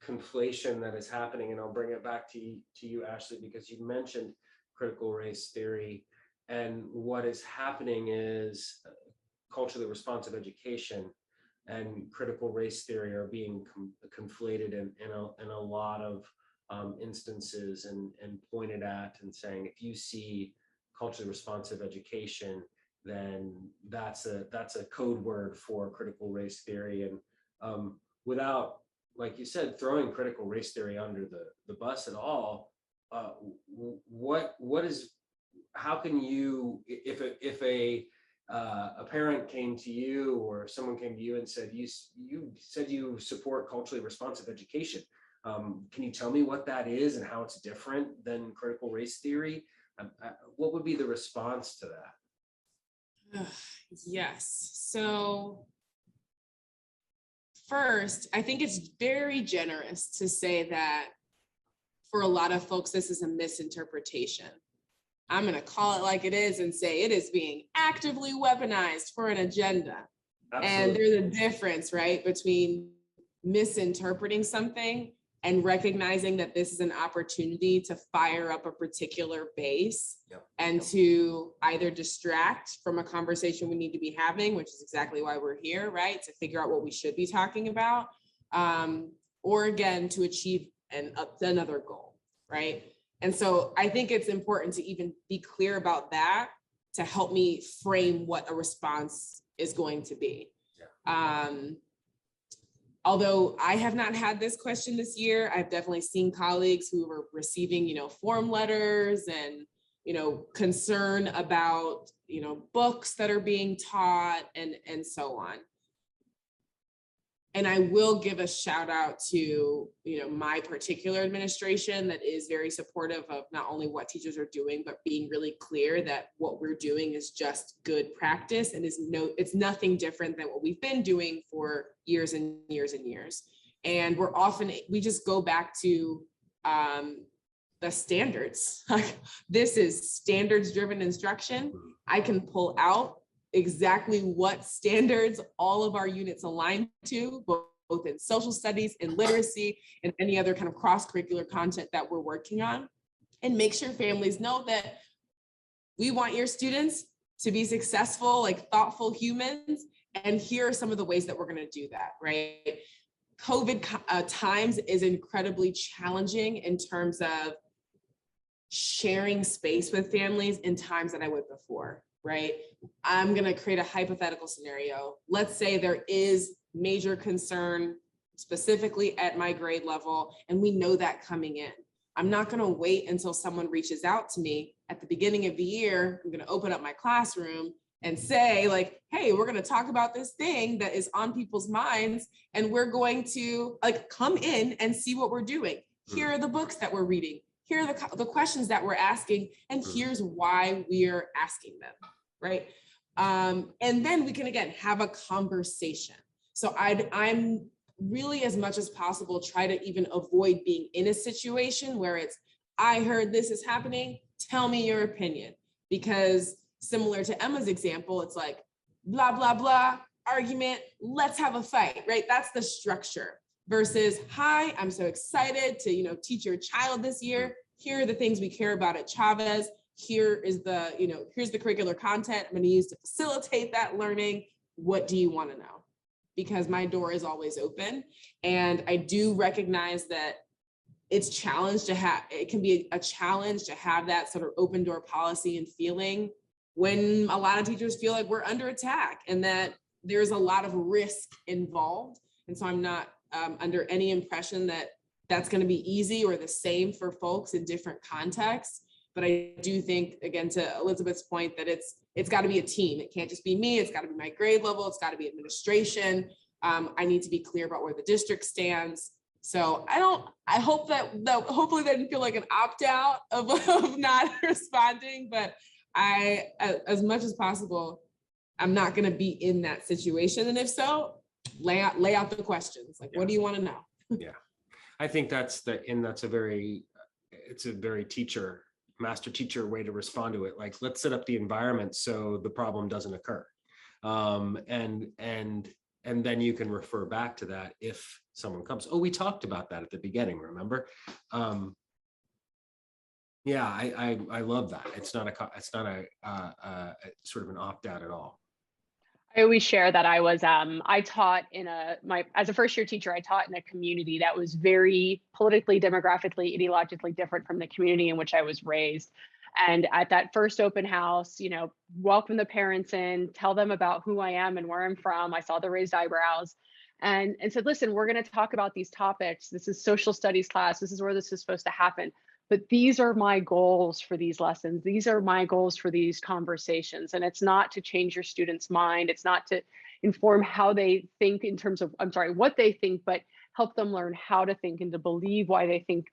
Speaker 1: conflation that is happening, and I'll bring it back to you, Ashley, because you mentioned critical race theory, and what is happening is culturally responsive education and critical race theory are being conflated in a lot of instances, and pointed at and saying, if you see culturally responsive education, then that's a code word for critical race theory. And without, like you said, throwing critical race theory under the bus at all, how can you, if a parent came to you, or someone came to you and said, you said you support culturally responsive education, can you tell me what that is and how it's different than critical race theory? What would be the response to that?
Speaker 3: Yes. So first, I think it's very generous to say that for a lot of folks, this is a misinterpretation. I'm going to call it like it is and say it is being actively weaponized for an agenda. Absolutely. And there's a difference, right, between misinterpreting something and recognizing that this is an opportunity to fire up a particular base. Yep. And to either distract from a conversation we need to be having, which is exactly why we're here, right, to figure out what we should be talking about, or again, to achieve another goal, right? And so I think it's important to even be clear about that to help me frame what a response is going to be. Yeah. Although I have not had this question this year, I've definitely seen colleagues who were receiving, form letters and, concern about, books that are being taught and so on. And I will give a shout out to, my particular administration that is very supportive of not only what teachers are doing, but being really clear that what we're doing is just good practice and it's nothing different than what we've been doing for years and years and years. And we just go back to the standards. This is standards driven instruction. I can pull out exactly what standards all of our units align to, both in social studies, in literacy, and any other kind of cross-curricular content that we're working on, and make sure families know that we want your students to be successful, thoughtful humans, and here are some of the ways that we're going to do that, right? COVID times is incredibly challenging in terms of sharing space with families in times that I would before. Right? I'm going to create a hypothetical scenario. Let's say there is major concern specifically at my grade level, and we know that coming in. I'm not going to wait until someone reaches out to me at the beginning of the year. I'm going to open up my classroom and say, hey, we're going to talk about this thing that is on people's minds, and we're going to come in and see what we're doing. Here are the books that we're reading. Here are the questions that we're asking, and here's why we're asking them, right? And then we can, again, have a conversation. So I'm really, as much as possible, try to even avoid being in a situation where it's, I heard this is happening, tell me your opinion. Because similar to Emma's example, it's blah, blah, blah, argument, let's have a fight, right? That's the structure. Versus, hi, I'm so excited to, teach your child this year. Here are the things we care about at Chavez. Here is the, here's the curricular content I'm going to use to facilitate that learning. What do you want to know? Because my door is always open. And I do recognize that it can be a challenge to have that sort of open door policy and feeling when a lot of teachers feel like we're under attack and that there's a lot of risk involved. And so I'm not under any impression that that's going to be easy or the same for folks in different contexts. But I do think, again, to Elisabeth's point, that it's got to be a team. It can't just be me. It's got to be my grade level. It's got to be administration. I need to be clear about where the district stands. So I hope that hopefully they didn't feel like an opt-out of not responding, but as much as possible, I'm not going to be in that situation. And if so, lay out the questions. Like, what do you want to know?
Speaker 1: Yeah, I think it's a very master teacher way to respond to it. Like, let's set up the environment so the problem doesn't occur. And then you can refer back to that if someone comes. Oh, we talked about that at the beginning, remember? Yeah, I love that. It's not a sort of an opt-out at all.
Speaker 2: I always share that I taught as a first year teacher, I taught in a community that was very politically, demographically, ideologically different from the community in which I was raised. And at that first open house, welcome the parents in, tell them about who I am and where I'm from. I saw the raised eyebrows and said, listen, we're going to talk about these topics. This is social studies class. This is where this is supposed to happen. But these are my goals for these lessons. These are my goals for these conversations. And it's not to change your student's mind. It's not to inform how they think in terms of, what they think, but help them learn how to think and to believe why they think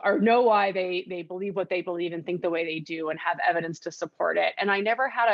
Speaker 2: or know why they believe what they believe and think the way they do and have evidence to support it. And I never had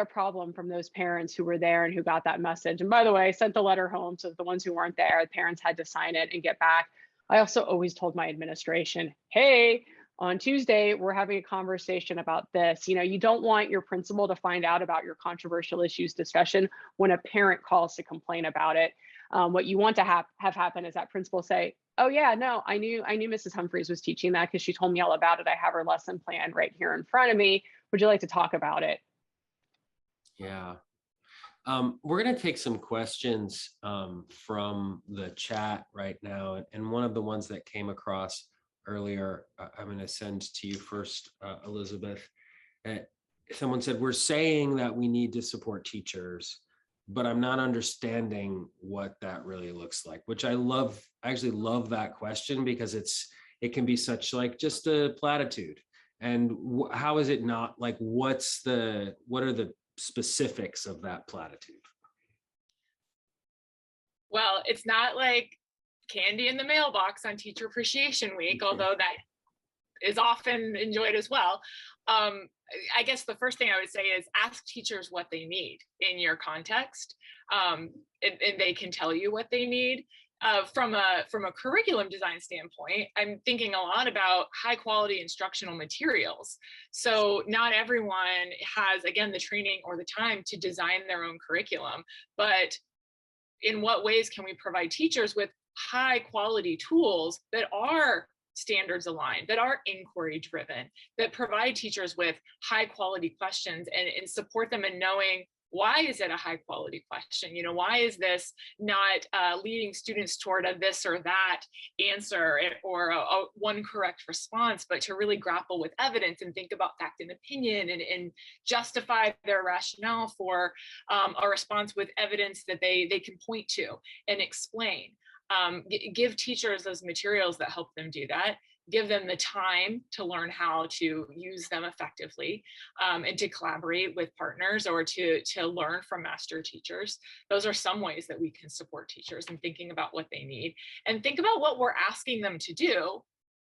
Speaker 2: a problem from those parents who were there and who got that message. And by the way, I sent the letter home. So the ones who weren't there, the parents had to sign it and get back. I also always told my administration, hey, on Tuesday, we're having a conversation about this. You don't want your principal to find out about your controversial issues discussion when a parent calls to complain about it. What you want to have happen is that principal say, oh yeah, no, I knew Mrs. Humphries was teaching that because she told me all about it. I have her lesson plan right here in front of me. Would you like to talk about it?
Speaker 1: Yeah. We're going to take some questions from the chat right now. And one of the ones that came across earlier, I'm going to send to you first, Elisabeth. Someone said, we're saying that we need to support teachers, but I'm not understanding what that really looks like, which I love. I actually love that question because it can be such like just a platitude. And how is it not like, what are the specifics of that platitude?
Speaker 4: Well, it's not like candy in the mailbox on Teacher Appreciation Week, although that is often enjoyed as well. I guess the first thing I would say is ask teachers what they need in your context, and they can tell you what they need. From a curriculum design standpoint, I'm thinking a lot about high quality instructional materials. So not everyone has, again, the training or the time to design their own curriculum, but in what ways can we provide teachers with high quality tools that are standards aligned, that are inquiry driven, that provide teachers with high quality questions and support them in knowing, why is it a high quality question? Why is this not leading students toward a this or that answer or a one correct response, but to really grapple with evidence and think about fact and opinion and justify their rationale for a response with evidence that they can point to and explain. Give teachers those materials that help them do that. Give them the time to learn how to use them effectively, and to collaborate with partners or to learn from master teachers. Those are some ways that we can support teachers in thinking about what they need, and think about what we're asking them to do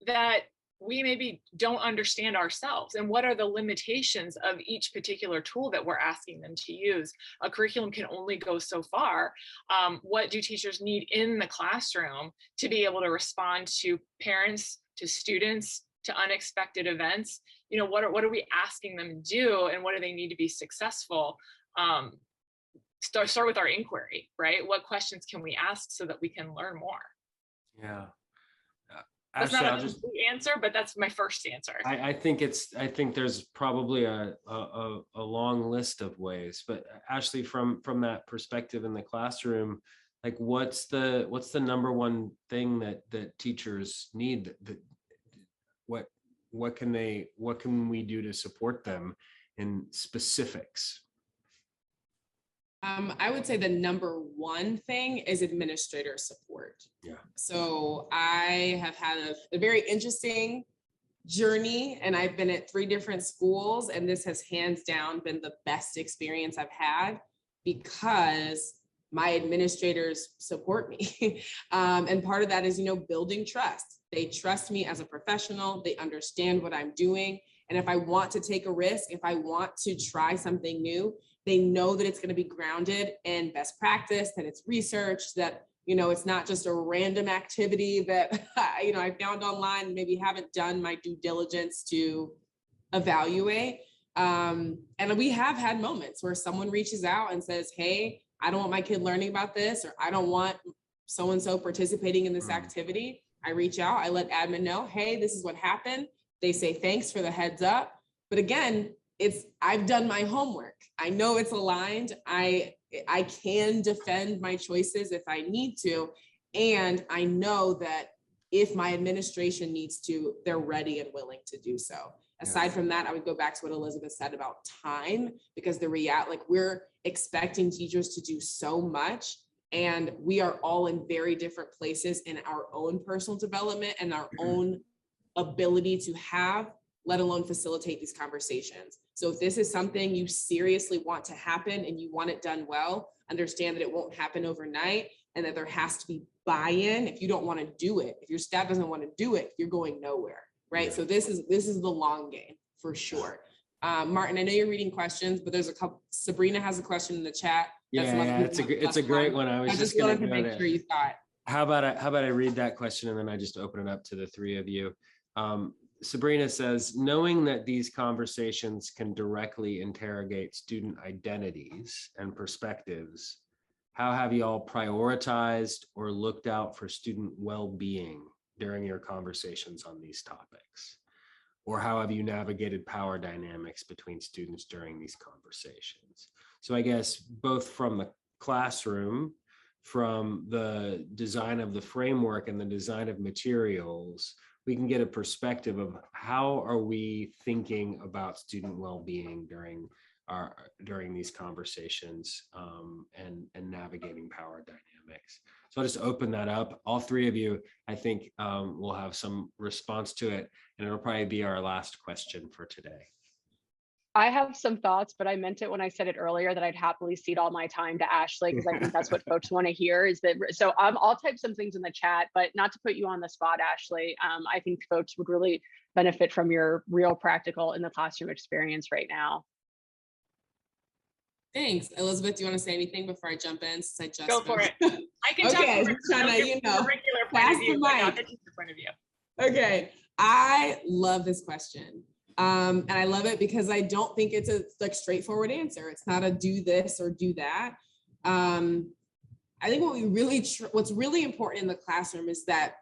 Speaker 4: that we maybe don't understand ourselves, and what are the limitations of each particular tool that we're asking them to use. A curriculum can only go so far. What do teachers need in the classroom to be able to respond to parents, to students, to unexpected events? What are we asking them to do, and what do they need to be successful? Start with our inquiry, right? What questions can we ask so that we can learn more?
Speaker 1: Yeah.
Speaker 4: That's
Speaker 1: Ashley,
Speaker 4: not a complete answer, but that's my first answer.
Speaker 1: I think there's probably a long list of ways, but Ashley, from that perspective in the classroom, Like what's the number one thing that teachers need? What can we do to support them in specifics?
Speaker 3: I would say the number one thing is administrator support.
Speaker 1: Yeah.
Speaker 3: So I have had a very interesting journey, and I've been at 3 different schools, and this has hands down been the best experience I've had because my administrators support me. And part of that is, building trust. They trust me as a professional. They understand what I'm doing. And if I want to take a risk, if I want to try something new, they know that it's going to be grounded in best practice, that it's research, that, it's not just a random activity that, I found online and maybe haven't done my due diligence to evaluate. And we have had moments where someone reaches out and says, hey, I don't want my kid learning about this, or I don't want so-and-so participating in this activity. I reach out, I let admin know, hey, this is what happened. They say, thanks for the heads up. But again, I've done my homework. I know it's aligned. I can defend my choices if I need to. And I know that if my administration needs to, they're ready and willing to do so. Aside from that, I would go back to what Elisabeth said about time, because we're expecting teachers to do so much, and we are all in very different places in our own personal development and our own ability to have, let alone facilitate these conversations. So if this is something you seriously want to happen and you want it done well, understand that it won't happen overnight and that there has to be buy-in. If you don't want to do it, if your staff doesn't want to do it, you're going nowhere, right? Yeah. So this is the long game for sure. Martin, I know you're reading questions, but there's a couple. Sabrina has a question in the chat.
Speaker 1: It's a great one. I just
Speaker 3: wanted to make sure you thought.
Speaker 1: How about I read that question and then I just open it up to the 3 of you. Sabrina says, knowing that these conversations can directly interrogate student identities and perspectives, how have you all prioritized or looked out for student well-being during your conversations on these topics? Or how have you navigated power dynamics between students during these conversations? So I guess both from the classroom, from the design of the framework and the design of materials, we can get a perspective of how are we thinking about student well-being during these conversations and navigating power dynamics. So I'll just open that up. All 3 of you, I think, will have some response to it, and it'll probably be our last question for today.
Speaker 2: I have some thoughts, but I meant it when I said it earlier that I'd happily cede all my time to Ashley, because I think that's what folks want to hear. So I'll type some things in the chat, but not to put you on the spot, Ashley. I think folks would really benefit from your real practical in the classroom experience right now.
Speaker 3: Thanks. Elisabeth, do you want to say anything before I jump in? Since I just
Speaker 4: go for it. I can talk
Speaker 3: from
Speaker 4: a regular point of view, but not the teacher point of view. Okay.
Speaker 3: I love this question. And I love it because I don't think it's a straightforward answer. It's not a do this or do that. I think what's really important in the classroom is that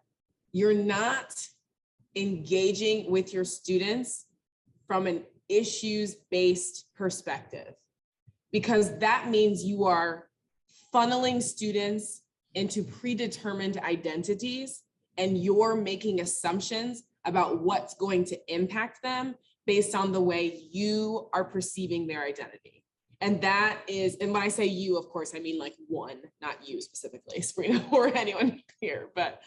Speaker 3: you're not engaging with your students from an issues-based perspective, because that means you are funneling students into predetermined identities and you're making assumptions about what's going to impact them based on the way you are perceiving their identity. And that is, and when I say you, of course, I mean like one, not you specifically, Sabrina, or anyone here, but,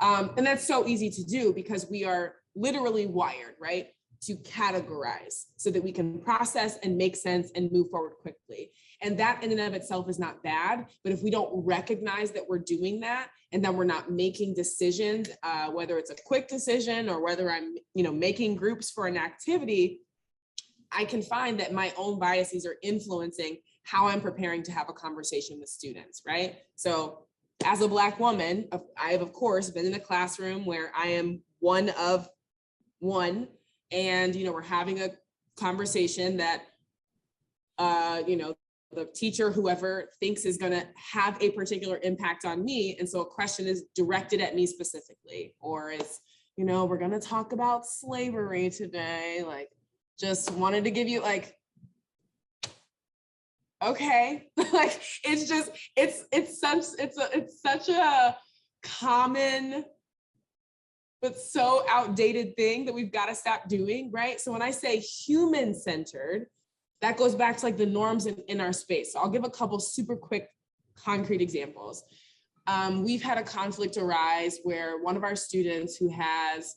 Speaker 3: and that's so easy to do because we are literally wired, right, to categorize so that we can process and make sense and move forward quickly. And that in and of itself is not bad, but if we don't recognize that we're doing that, and then we're not making decisions, whether it's a quick decision or whether I'm, making groups for an activity, I can find that my own biases are influencing how I'm preparing to have a conversation with students, right? So as a Black woman, I have, of course, been in a classroom where I am one of one, and, we're having a conversation that, the teacher, whoever thinks is going to have a particular impact on me. And so a question is directed at me specifically, or is, we're going to talk about slavery today. Like, just wanted to give you okay. Like, it's just, it's such a common, but so outdated thing that we've got to stop doing, right? So when I say human-centered, that goes back to like the norms in our space. So I'll give a couple super quick, concrete examples. We've had a conflict arise where one of our students who has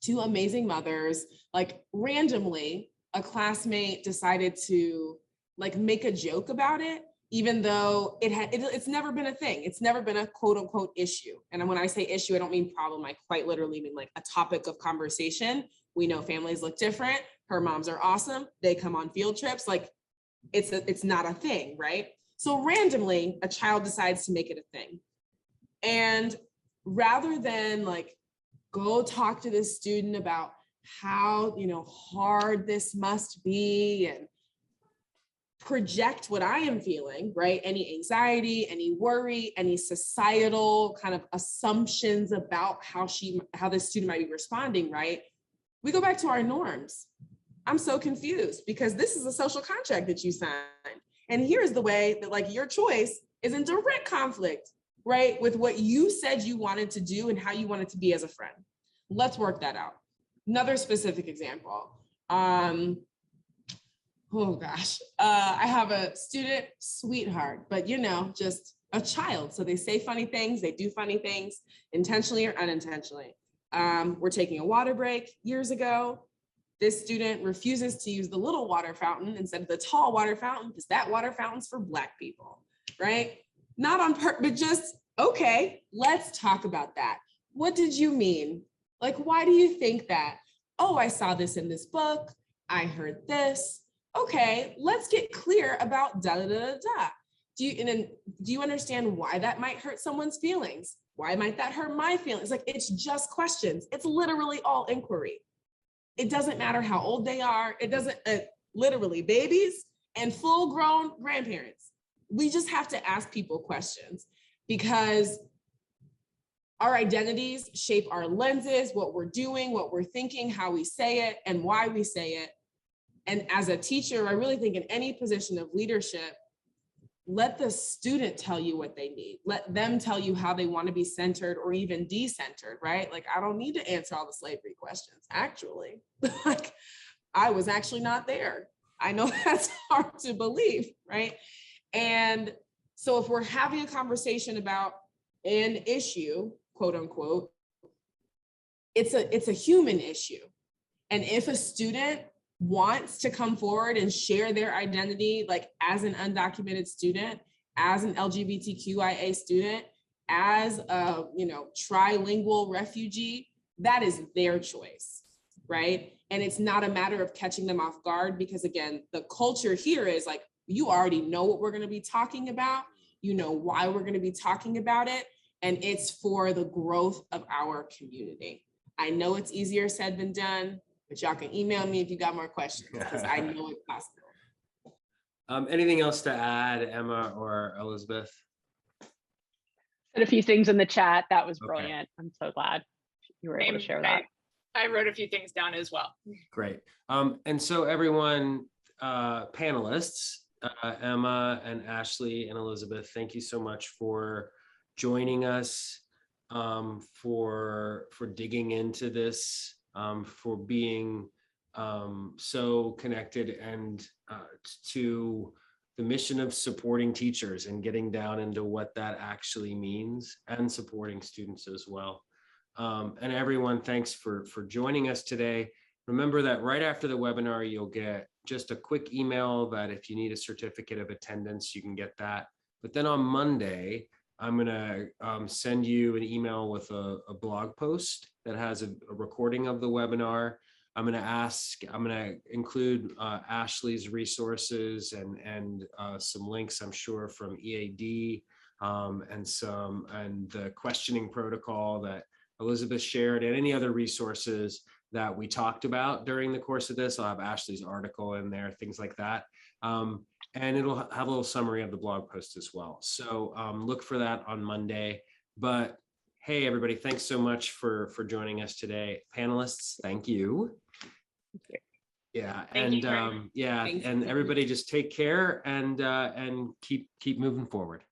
Speaker 3: two amazing mothers, like randomly, a classmate decided to like make a joke about it, even though it's never been a thing. It's never been a quote unquote issue. And when I say issue, I don't mean problem. I quite literally mean like a topic of conversation. We know families look different. Her moms are awesome. They come on field trips. Like it's not a thing, right? So randomly, a child decides to make it a thing. And rather than like go talk to this student about how, hard this must be and project what I am feeling, right? Any anxiety, any worry, any societal kind of assumptions about how this student might be responding, right? We go back to our norms. I'm so confused because this is a social contract that you signed. And here's the way that like your choice is in direct conflict, right? With what you said you wanted to do and how you wanted to be as a friend. Let's work that out. Another specific example. Oh gosh, I have a student, sweetheart, but just a child. So they say funny things, they do funny things, intentionally or unintentionally. We're taking a water break years ago. This student refuses to use the little water fountain instead of the tall water fountain because that water fountain's for Black people, right? Not on purpose, but just, okay, let's talk about that. What did you mean? Like, why do you think that? Oh, I saw this in this book. I heard this. Okay, let's get clear about da da da da. Do you understand why that might hurt someone's feelings? Why might that hurt my feelings? Like, it's just questions. It's literally all inquiry. It doesn't matter how old they are. It doesn't, literally babies and full-grown grandparents. We just have to ask people questions because our identities shape our lenses, what we're doing, what we're thinking, how we say it, and why we say it. And as a teacher, I really think in any position of leadership, let the student tell you what they need. Let them tell you how they want to be centered or even decentered, right? Like, I don't need to answer all the slavery questions, actually. Like, I was actually not there. I know that's hard to believe, right? And so if we're having a conversation about an issue, quote unquote, it's a human issue. And if a student wants to come forward and share their identity, like as an undocumented student, as an LGBTQIA student, as a trilingual refugee, that is their choice, right? And it's not a matter of catching them off guard because, again, the culture here is like, you already know what we're going to be talking about, you know why we're going to be talking about it, and it's for the growth of our community. I know it's easier said than done, but y'all can email me if you got more questions because I know it's possible.
Speaker 1: Anything else to add, Emma or Elisabeth?
Speaker 2: Said a few things in the chat. That was brilliant. Okay. I'm so glad you were able to share that.
Speaker 4: I wrote a few things down as well.
Speaker 1: Great. And so everyone, panelists, Emma and Ashley and Elisabeth, thank you so much for joining us, for digging into this, for being so connected and to the mission of supporting teachers and getting down into what that actually means and supporting students as well. And everyone, thanks for joining us today. Remember that right after the webinar, you'll get just a quick email that if you need a certificate of attendance, you can get that. But then on Monday, I'm gonna send you an email with a blog post that has a recording of the webinar. I'm gonna include Ashley's resources and some links, I'm sure, from EAD and the questioning protocol that Elisabeth shared and any other resources that we talked about during the course of this. I'll have Ashley's article in there, things like that. And it'll have a little summary of the blog post as well. So look for that on Monday. But hey, everybody, thanks so much for joining us today. Panelists, thank you. Yeah,
Speaker 4: Thank you,
Speaker 1: and
Speaker 4: Martin.
Speaker 1: yeah,
Speaker 3: Thanks.
Speaker 1: and everybody just take care and keep moving forward.